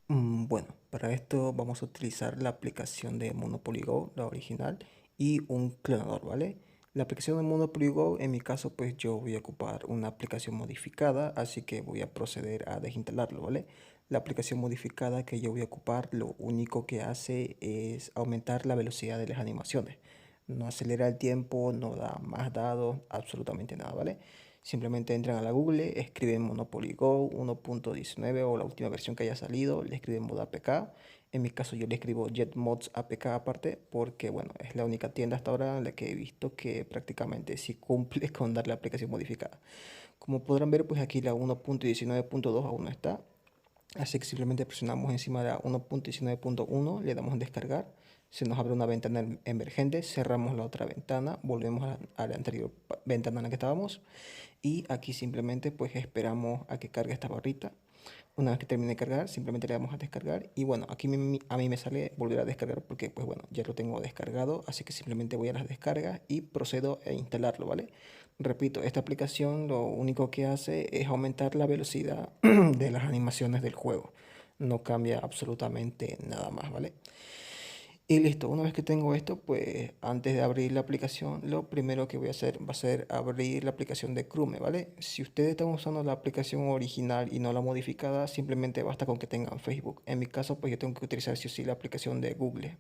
Bueno, para esto vamos a utilizar la aplicación de Monopoly Go, la original, y un clonador, ¿vale? La aplicación de Monopoly Go, en mi caso, pues yo voy a ocupar una aplicación modificada, así que voy a proceder a desinstalarlo, ¿vale? La aplicación modificada que yo voy a ocupar, lo único que hace es aumentar la velocidad de las animaciones. No acelera el tiempo, no da más dados, absolutamente nada, ¿vale? Simplemente entran a la Google, escriben Monopoly Go 1.19 o la última versión que haya salido, le escriben mod APK. En mi caso yo le escribo JetMods APK aparte porque bueno, es la única tienda hasta ahora en la que he visto que prácticamente sí cumple con dar la aplicación modificada. Como podrán ver, pues aquí la 1.19.2 aún no está. Así que simplemente presionamos encima de la 1.19.1, le damos en descargar, se nos abre una ventana emergente, cerramos la otra ventana, volvemos a la anterior ventana en la que estábamos y aquí simplemente pues esperamos a que cargue esta barrita. Una vez que termine de cargar, simplemente le damos a descargar y bueno, aquí a mí me sale volver a descargar porque pues bueno, ya lo tengo descargado, así que simplemente voy a las descargas y procedo a instalarlo, ¿vale? Repito, esta aplicación lo único que hace es aumentar la velocidad de las animaciones del juego. No cambia absolutamente nada más, ¿vale? Y listo, una vez que tengo esto, pues antes de abrir la aplicación, lo primero que voy a hacer va a ser abrir la aplicación de Chrome, ¿vale? Si ustedes están usando la aplicación original y no la modificada, simplemente basta con que tengan Facebook. En mi caso, pues yo tengo que utilizar sí o sí la aplicación de Google.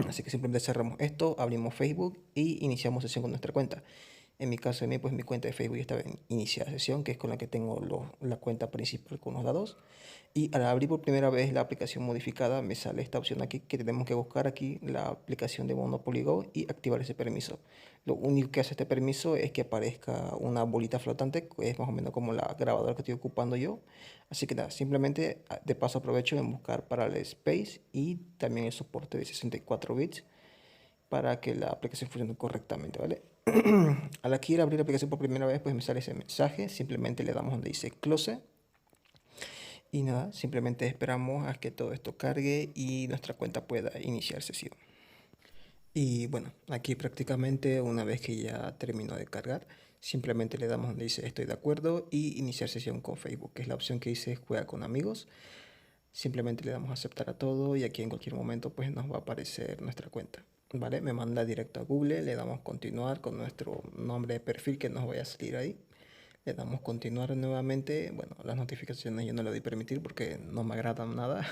Así que simplemente cerramos esto, abrimos Facebook y iniciamos sesión con nuestra cuenta. En mi caso, de mí, pues mi cuenta de Facebook ya estaba en iniciar sesión, que es con la que tengo la cuenta principal con los datos. Y al abrir por primera vez la aplicación modificada, me sale esta opción aquí que tenemos que buscar aquí la aplicación de Monopoly Go y activar ese permiso. Lo único que hace este permiso es que aparezca una bolita flotante, que es más o menos como la grabadora que estoy ocupando yo. Así que nada, simplemente de paso aprovecho en buscar Parallel Space y también el soporte de 64 bits para que la aplicación funcione correctamente, ¿vale? Al aquí abrir la aplicación por primera vez, pues me sale ese mensaje. Simplemente le damos donde dice Close. Y nada, simplemente esperamos a que todo esto cargue y nuestra cuenta pueda iniciar sesión. Y bueno, aquí prácticamente una vez que ya terminó de cargar, simplemente le damos donde dice estoy de acuerdo y iniciar sesión con Facebook, que es la opción que dice juega con amigos. Simplemente le damos a aceptar a todo y aquí en cualquier momento pues nos va a aparecer nuestra cuenta. ¿Vale? Me manda directo a Google, le damos continuar con nuestro nombre de perfil que nos vaya a salir ahí. Le damos continuar nuevamente. Bueno, las notificaciones yo no le doy permitir porque no me agradan nada.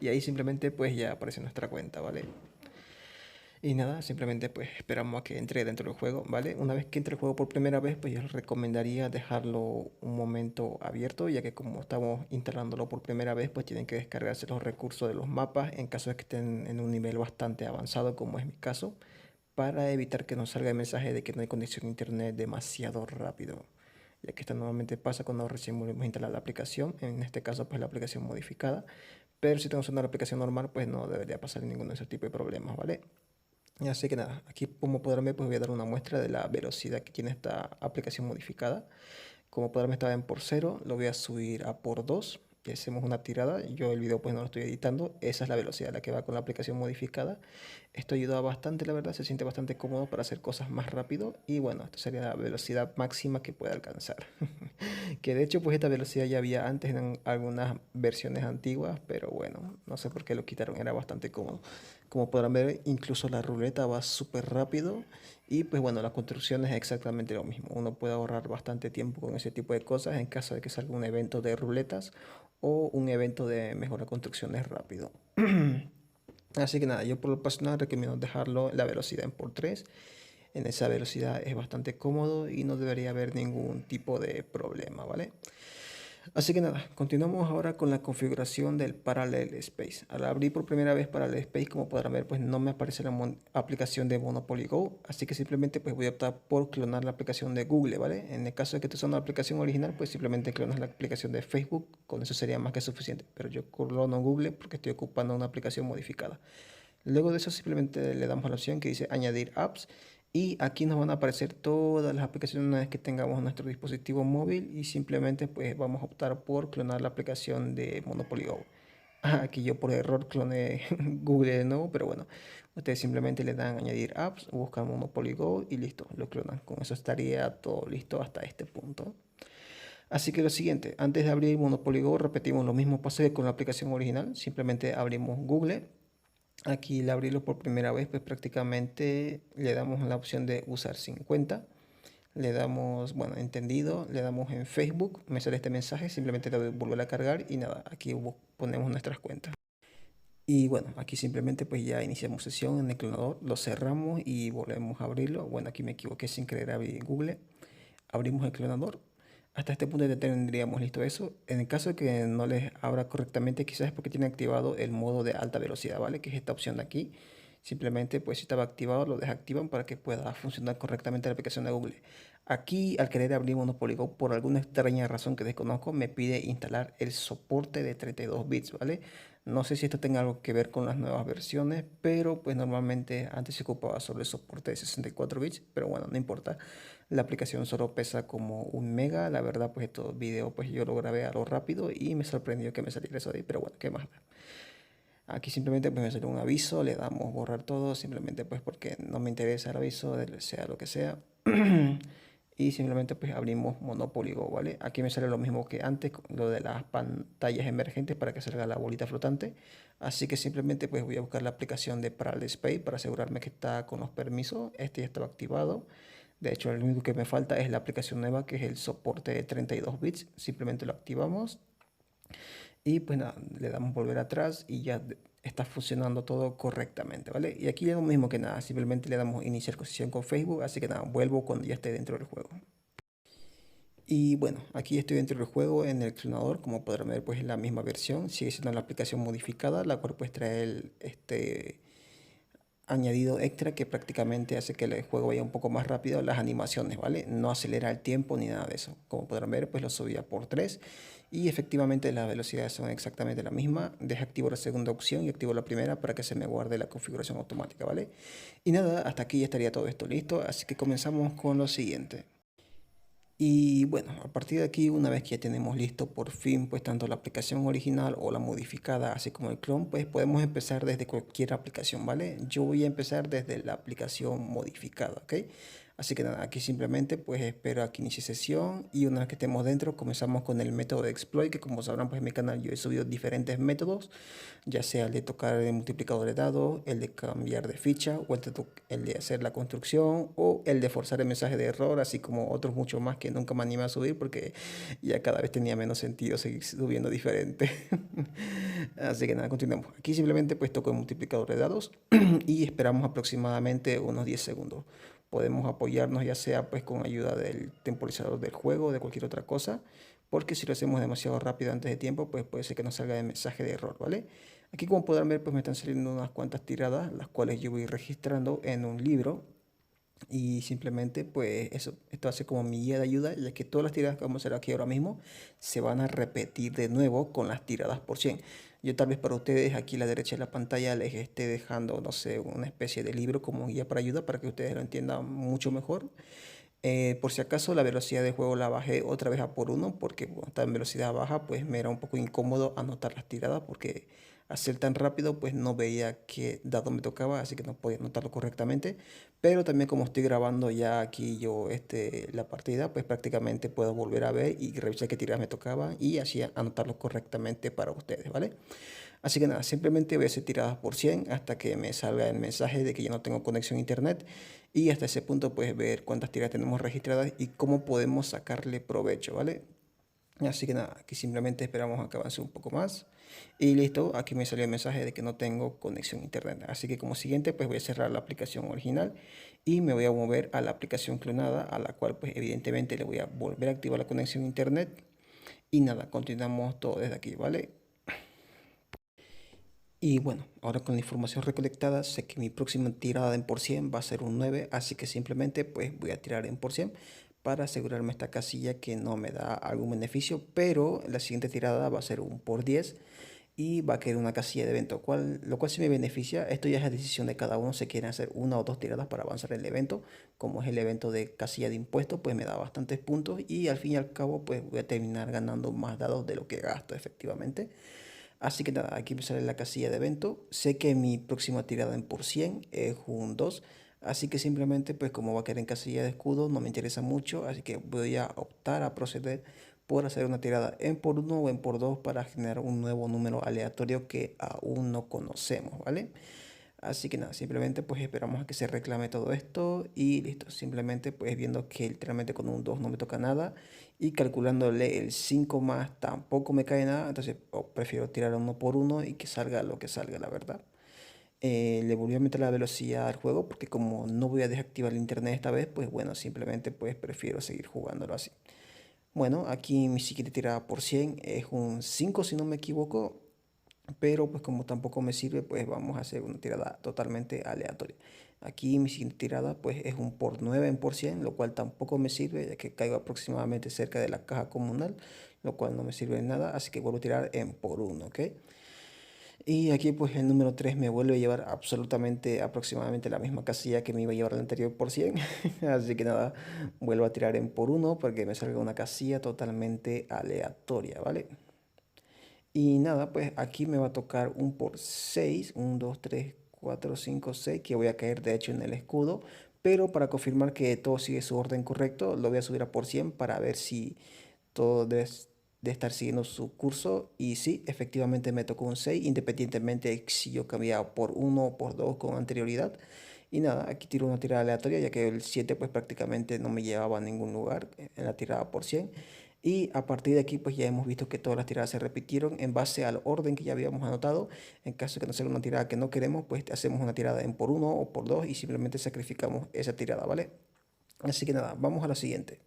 Y ahí simplemente pues ya aparece nuestra cuenta, ¿vale? Y nada, simplemente pues esperamos a que entre dentro del juego, ¿vale? Una vez que entre el juego por primera vez, pues yo les recomendaría dejarlo un momento abierto, ya que como estamos instalándolo por primera vez, pues tienen que descargarse los recursos de los mapas en caso de que estén en un nivel bastante avanzado, como es mi caso, para evitar que nos salga el mensaje de que no hay conexión a internet demasiado rápido, ya que esto normalmente pasa cuando recién volvemos a instalar la aplicación, en este caso pues la aplicación modificada, pero si estamos usando la aplicación normal, pues no debería pasar ninguno de ese tipo de problemas, ¿vale? Así que nada, aquí como podrán ver, pues voy a dar una muestra de la velocidad que tiene esta aplicación modificada. Como podrán ver, estaba en por cero, lo voy a subir a por 2 y hacemos una tirada. Yo el video pues no lo estoy editando, esa es la velocidad a la que va con la aplicación modificada. Esto ayuda bastante, la verdad, se siente bastante cómodo para hacer cosas más rápido y bueno, esto sería la velocidad máxima que puede alcanzar. Que de hecho pues esta velocidad ya había antes en algunas versiones antiguas, pero bueno, no sé por qué lo quitaron, era bastante cómodo. Como podrán ver, incluso la ruleta va súper rápido y pues bueno, la construcción es exactamente lo mismo. Uno puede ahorrar bastante tiempo con ese tipo de cosas en caso de que salga un evento de ruletas o un evento de mejora construcciones rápido. Así que nada, yo por lo personal recomiendo dejarlo la velocidad en por 3. En esa velocidad es bastante cómodo y no debería haber ningún tipo de problema, ¿vale? Así que nada, continuamos ahora con la configuración del Parallel Space. Al abrir por primera vez Parallel Space, como podrán ver, pues no me aparece la aplicación de Monopoly Go, así que simplemente pues voy a optar por clonar la aplicación de Google, ¿vale? En el caso de que estés usando la aplicación original, pues simplemente clonas la aplicación de Facebook, con eso sería más que suficiente, pero yo clono Google porque estoy ocupando una aplicación modificada. Luego de eso simplemente le damos a la opción que dice añadir apps y aquí nos van a aparecer todas las aplicaciones que tengamos en nuestro dispositivo móvil y simplemente pues vamos a optar por clonar la aplicación de Monopoly Go. Aquí yo por error cloné Google de nuevo, pero bueno, ustedes simplemente le dan añadir apps, buscan Monopoly Go y listo, lo clonan. Con eso estaría todo listo hasta este punto. Así que lo siguiente, antes de abrir Monopoly Go, repetimos lo mismo paso que con la aplicación original. Simplemente abrimos Google. Aquí al abrirlo por primera vez, pues prácticamente le damos la opción de usar sin cuenta. Le damos, bueno, entendido, le damos en Facebook, me sale este mensaje, simplemente le doy volver a cargar y nada, aquí ponemos nuestras cuentas. Y bueno, aquí simplemente pues ya iniciamos sesión en el clonador, lo cerramos y volvemos a abrirlo. Bueno, aquí me equivoqué sin querer abrir Google. Abrimos el clonador. Hasta este punto ya tendríamos listo eso. En el caso de que no les abra correctamente, quizás es porque tiene activado el modo de alta velocidad, ¿vale? Que es esta opción de aquí. Simplemente, pues si estaba activado, lo desactivan para que pueda funcionar correctamente la aplicación de Google. Aquí, al querer abrir Monopoly Go, por alguna extraña razón que desconozco, me pide instalar el soporte de 32 bits, ¿vale? No sé si esto tenga algo que ver con las nuevas versiones, pero pues normalmente antes se ocupaba solo el soporte de 64 bits, pero bueno, no importa. La aplicación solo pesa como 1 mega, la verdad pues estos videos pues yo lo grabé a lo rápido y me sorprendió que me saliera eso de ahí, pero bueno, ¿qué más? Aquí simplemente pues me salió un aviso, le damos borrar todo, simplemente pues porque no me interesa el aviso, sea lo que sea. Y simplemente pues abrimos Monopoly Go, ¿vale? Aquí me sale lo mismo que antes, lo de las pantallas emergentes para que salga la bolita flotante. Así que simplemente pues voy a buscar la aplicación de Parallels Pay para asegurarme que está con los permisos. Este ya estaba activado. De hecho, lo único que me falta es la aplicación nueva que es el soporte de 32 bits. Simplemente lo activamos. Y pues nada, le damos volver atrás y ya está funcionando todo correctamente, ¿vale? Y aquí es lo mismo que nada, simplemente le damos iniciar sesión con Facebook, así que nada, vuelvo cuando ya esté dentro del juego. Y bueno, aquí estoy dentro del juego en el clonador, como podrán ver pues es la misma versión, sigue siendo la aplicación modificada, la cual pues trae este añadido extra que prácticamente hace que el juego vaya un poco más rápido las animaciones, ¿vale? No acelera el tiempo ni nada de eso. Como podrán ver, pues lo subía por 3 y efectivamente las velocidades son exactamente la misma. Desactivo la segunda opción y activo la primera para que se me guarde la configuración automática, ¿vale? Y nada, hasta aquí ya estaría todo esto listo, así que comenzamos con lo siguiente. Y bueno, a partir de aquí, una vez que ya tenemos listo por fin, pues tanto la aplicación original o la modificada, así como el clon, pues podemos empezar desde cualquier aplicación, ¿vale? Yo voy a empezar desde la aplicación modificada, ¿ok? Así que nada, aquí simplemente pues espero a que inicie sesión y una vez que estemos dentro comenzamos con el método de exploit, que como sabrán pues en mi canal yo he subido diferentes métodos, ya sea el de tocar el multiplicador de dados, el de cambiar de ficha, o el de hacer la construcción, o el de forzar el mensaje de error, así como otros muchos más que nunca me animé a subir porque ya cada vez tenía menos sentido seguir subiendo diferente. Así que nada, continuamos. Aquí simplemente pues toco el multiplicador de dados y esperamos aproximadamente unos 10 segundos. Podemos apoyarnos ya sea pues con ayuda del temporizador del juego o de cualquier otra cosa, porque si lo hacemos demasiado rápido antes de tiempo, pues puede ser que nos salga el mensaje de error, ¿vale? Aquí como podrán ver, pues me están saliendo unas cuantas tiradas, las cuales yo voy registrando en un libro. Y simplemente, pues eso, esto hace como mi guía de ayuda, ya que todas las tiradas que vamos a hacer aquí ahora mismo se van a repetir de nuevo con las tiradas por 100. Yo tal vez para ustedes aquí a la derecha de la pantalla les esté dejando, no sé, una especie de libro como guía para ayuda para que ustedes lo entiendan mucho mejor. Por si acaso la velocidad de juego la bajé otra vez a por 1 porque cuando estaba en velocidad baja pues me era un poco incómodo anotar las tiradas porque hacer tan rápido pues no veía qué dado me tocaba, así que no podía anotarlo correctamente. Pero también como estoy grabando ya aquí yo la partida, pues prácticamente puedo volver a ver y revisar qué tiradas me tocaban y así anotarlo correctamente para ustedes, ¿vale? Así que nada, simplemente voy a hacer tiradas por 100 hasta que me salga el mensaje de que ya no tengo conexión a internet y hasta ese punto pues ver cuántas tiradas tenemos registradas y cómo podemos sacarle provecho, ¿vale? Así que nada, aquí simplemente esperamos a que avance un poco más y listo, aquí me salió el mensaje de que no tengo conexión a internet. Así que como siguiente pues voy a cerrar la aplicación original y me voy a mover a la aplicación clonada, a la cual pues evidentemente le voy a volver a activar la conexión a internet y nada, continuamos todo desde aquí, ¿vale? Y bueno, ahora con la información recolectada, sé que mi próxima tirada en por 100 va a ser un 9, así que simplemente pues voy a tirar en por 100 para asegurarme esta casilla que no me da algún beneficio, pero la siguiente tirada va a ser un por 10 y va a quedar una casilla de evento, lo cual sí me beneficia. Esto ya es la decisión de cada uno, si quieren hacer una o dos tiradas para avanzar el evento. Como es el evento de casilla de impuestos, pues me da bastantes puntos y al fin y al cabo pues voy a terminar ganando más dados de lo que gasto efectivamente. Así que nada, aquí me sale la casilla de evento. Sé que mi próxima tirada en por 100 es un 2. Así que simplemente, pues como va a quedar en casilla de escudo, no me interesa mucho. Así que voy a optar a proceder por hacer una tirada en por 1 o en por 2 para generar un nuevo número aleatorio que aún no conocemos, ¿vale? Así que nada, simplemente pues esperamos a que se reclame todo esto y listo. Simplemente pues viendo que literalmente con un 2 no me toca nada y calculándole el 5 más tampoco me cae nada, entonces prefiero tirar uno por uno y que salga lo que salga, la verdad. Le volví a meter la velocidad al juego porque como no voy a desactivar el internet esta vez, pues bueno, simplemente pues prefiero seguir jugándolo así. Bueno, aquí mi siguiente tirada por 100 es un 5 si no me equivoco, pero pues como tampoco me sirve, pues vamos a hacer una tirada totalmente aleatoria. Aquí mi siguiente tirada pues es un por 9 en por 100, lo cual tampoco me sirve, ya que caigo aproximadamente cerca de la caja comunal, lo cual no me sirve de nada, así que vuelvo a tirar en por 1, ¿ok? Y aquí pues el número 3 me vuelve a llevar absolutamente aproximadamente la misma casilla que me iba a llevar el anterior por 100. Así que nada, vuelvo a tirar en por 1 para que me salga una casilla totalmente aleatoria, ¿vale? Y nada, pues aquí me va a tocar un por 6, 1, 2, 3, 4, 5, 6, que voy a caer de hecho en el escudo. Pero para confirmar que todo sigue su orden correcto, lo voy a subir a por 100 para ver si todo de estar siguiendo su curso. Y sí, efectivamente me tocó un 6, independientemente si yo cambiaba por 1 o por 2 con anterioridad. Y nada, aquí tiro una tirada aleatoria, ya que el 7 pues prácticamente no me llevaba a ningún lugar en la tirada por 100. Y a partir de aquí pues ya hemos visto que todas las tiradas se repitieron en base al orden que ya habíamos anotado. En caso de que no sea una tirada que no queremos, pues hacemos una tirada en por 1 o por 2 y simplemente sacrificamos esa tirada, ¿vale? Así que nada, vamos a la siguiente.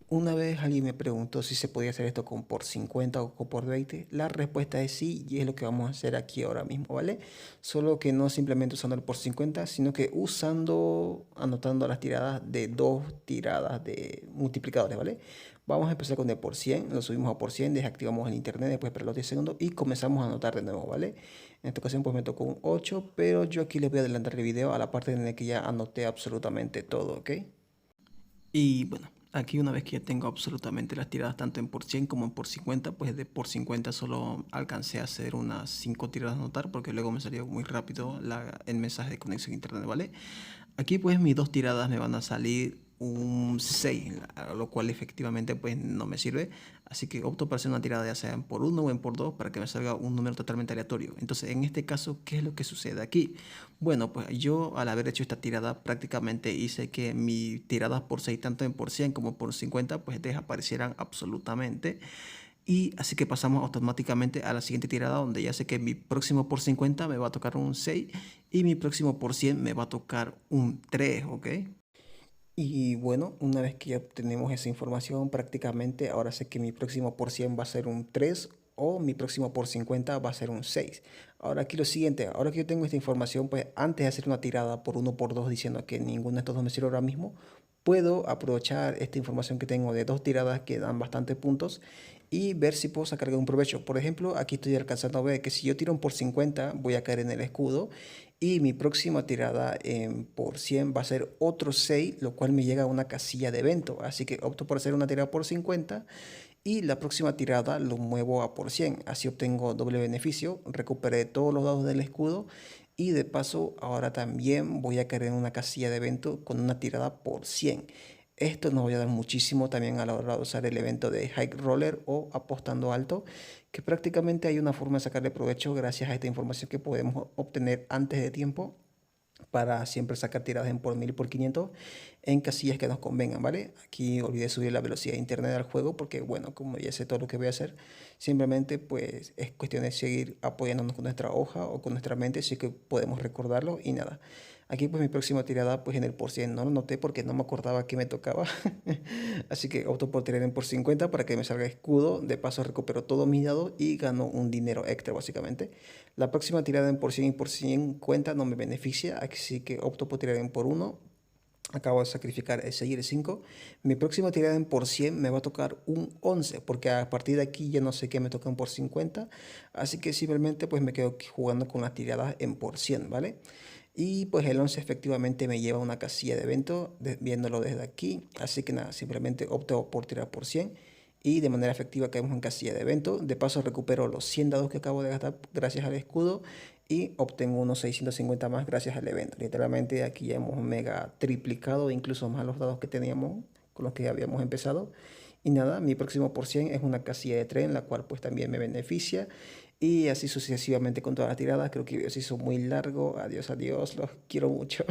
Una vez alguien me preguntó si se podía hacer esto con por 50 o con por 20. La respuesta es sí y es lo que vamos a hacer aquí ahora mismo, ¿vale? Solo que no simplemente usando el por 50, sino que anotando las tiradas de dos tiradas de multiplicadores, ¿vale? Vamos a empezar con el por 100, lo subimos a por 100, desactivamos el internet, después para los 10 segundos y comenzamos a anotar de nuevo, ¿vale? En esta ocasión pues me tocó un 8, pero yo aquí les voy a adelantar el video a la parte en la que ya anoté absolutamente todo, ¿ok? Y bueno, aquí una vez que ya tengo absolutamente las tiradas tanto en por 100 como en por 50, pues de por 50 solo alcancé a hacer unas 5 tiradas a anotar porque luego me salió muy rápido el mensaje de conexión a internet, ¿vale? Aquí pues mis dos tiradas me van a salir un 6, lo cual efectivamente pues no me sirve. Así que opto para hacer una tirada ya sea en por 1 o en por 2 para que me salga un número totalmente aleatorio. Entonces en este caso, ¿qué es lo que sucede aquí? Bueno, pues yo al haber hecho esta tirada prácticamente hice que mis tiradas por 6 tanto en por 100 como por 50 pues desaparecieran absolutamente. Y así que pasamos automáticamente a la siguiente tirada donde ya sé que mi próximo por 50 me va a tocar un 6 y mi próximo por 100 me va a tocar un 3, ¿ok? Y bueno, una vez que ya obtenemos esa información, prácticamente ahora sé que mi próximo por 100 va a ser un 3 o mi próximo por 50 va a ser un 6. Ahora aquí lo siguiente, ahora que yo tengo esta información, pues antes de hacer una tirada por 1 por 2 diciendo que ninguno de estos dos me sirve ahora mismo, puedo aprovechar esta información que tengo de dos tiradas que dan bastantes puntos y ver si puedo sacar algún provecho. Por ejemplo, aquí estoy alcanzando a ver que si yo tiro un por 50 voy a caer en el escudo y mi próxima tirada en por 100 va a ser otro 6, lo cual me llega a una casilla de evento. Así que opto por hacer una tirada por 50 y la próxima tirada lo muevo a por 100. Así obtengo doble beneficio, recuperé todos los dados del escudo y de paso ahora también voy a caer en una casilla de evento con una tirada por 100. Esto nos va a ayudar muchísimo también a la hora de usar el evento de High Roller o apostando alto, que prácticamente hay una forma de sacarle provecho gracias a esta información que podemos obtener antes de tiempo para siempre sacar tiradas en por 1000 y por 500 en casillas que nos convengan, ¿vale? Aquí olvidé subir la velocidad de internet al juego porque, bueno, como ya sé todo lo que voy a hacer, simplemente pues es cuestión de seguir apoyándonos con nuestra hoja o con nuestra mente, así que podemos recordarlo y nada. Aquí pues mi próxima tirada pues en el por 100 no lo noté porque no me acordaba que me tocaba. Así que opto por tirar en por 50 para que me salga escudo. De paso recupero todo mi dado y gano un dinero extra básicamente. La próxima tirada en por 100 y por 50 no me beneficia, así que opto por tirar en por 1. Acabo de sacrificar el 6 y el 5. Mi próxima tirada en por 100 me va a tocar un 11, porque a partir de aquí ya no sé qué me tocan por 50. Así que simplemente pues me quedo jugando con las tiradas en por 100, ¿vale? Y pues el 11 efectivamente me lleva a una casilla de evento, viéndolo desde aquí. Así que nada, simplemente opto por tirar por 100 y de manera efectiva caemos en casilla de evento. De paso recupero los 100 dados que acabo de gastar gracias al escudo y obtengo unos 650 más gracias al evento. Literalmente aquí ya hemos mega triplicado incluso más los dados que teníamos con los que habíamos empezado. Y nada, mi próximo por 100 es una casilla de tren, la cual pues también me beneficia. Y así sucesivamente con todas las tiradas. Creo que se hizo muy largo. Adiós, adiós, los quiero mucho.